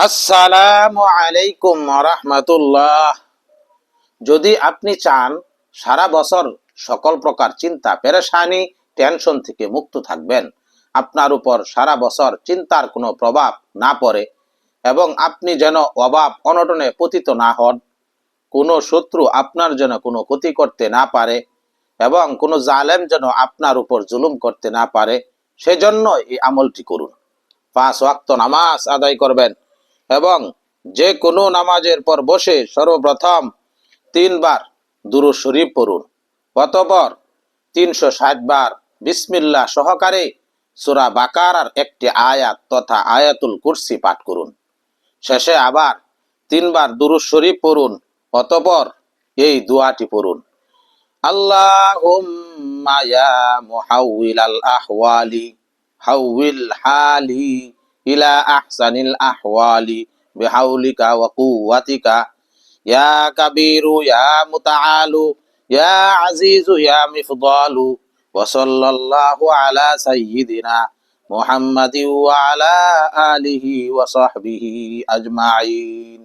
আসসালামু আলাইকুম রাহমাতুল্লাহ। যদি আপনি চান সারা বছর সকল প্রকার চিন্তা পেরেশানি টেনশন থেকে মুক্ত থাকবেন, আপনার উপর সারা বছর চিন্তার কোনো প্রভাব না পড়ে এবং আপনি যেন অভাব অনটনে পতিত না হন, কোনো শত্রু আপনার যেন কোনো ক্ষতি করতে না পারে এবং কোনো জালেম যেন আপনার উপর জুলুম করতে না পারে, সেজন্য এই আমলটি করুন। 5 ওয়াক্ত নামাজ আদায় করবেন এবং যে কোনো নামাজের পর বসে সর্বপ্রথম 3 বার দুরূদ শরীফ পড়ুন। অতঃপর 360 বার বিসমিল্লাহ সহকারে সূরা বাকারার একটি আয়াত তথা আয়াতুল কুরসি পাঠ করুন। শেষে আবার 3 বার দুরূদ শরীফ পড়ুন। অতঃপর এই দোয়াটি পড়ুন: আল্লাহুম্মা ইয়া মুহাউইলাল আহওয়ালি হাউইল হালি ইলা আহসানিল আহওয়ালি বিহাউলিকা ওয়া কুওয়াতিকা ইয়া কাবীরু ইয়া মুতাআলু ইয়া আজিজু ইয়া মিফদালু ওয়া সাল্লাল্লাহু আলা সাইয়্যিদিনা মুহাম্মাদিন ওয়া আলা আলিহি ওয়া সাহবিহি আজমাইন।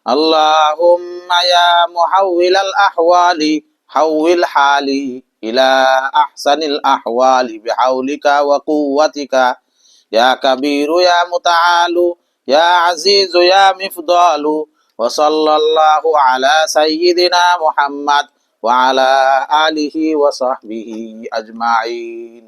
আল্লাহুম্মা ইয়া মুহাউইলাল আহওয়ালি হাউইল হালি ইলা আহসানিল আহওয়ালি বিহাউলিকা ওয়া কুওয়াতিকা ইয়া কাবীরু ইয়া মুতাআলু ইয়া আজিজু ইয়া মিফদালু ওয়া সাল্লাল্লাহু আলা সাইয়্যিদিনা মুহাম্মাদ ওয়া আলা আলিহি ওয়া সাহবিহি আজমাইন।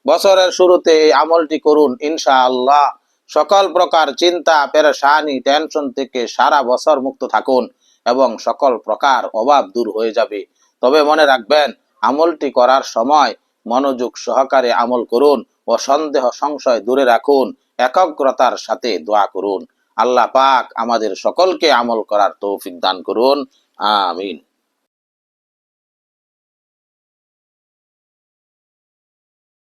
বছরের শুরুতে এই আমলটি করুন, ইনশাআল্লাহ সকল প্রকার চিন্তা পেরেশানি টেনশন থেকে সারা বছর মুক্ত থাকুন এবং সকল প্রকার অভাব দূর হয়ে যাবে। তবে মনে রাখবেন, আমলটি করার সময় মনোযোগ সহকারে আমল করুন ও সন্দেহ সংশয় দূরে রাখুন, একাগ্রতার সাথে দোয়া করুন। আল্লাহ পাক আমাদের সকলকে আমল করার তৌফিক দান করুন। আমিন।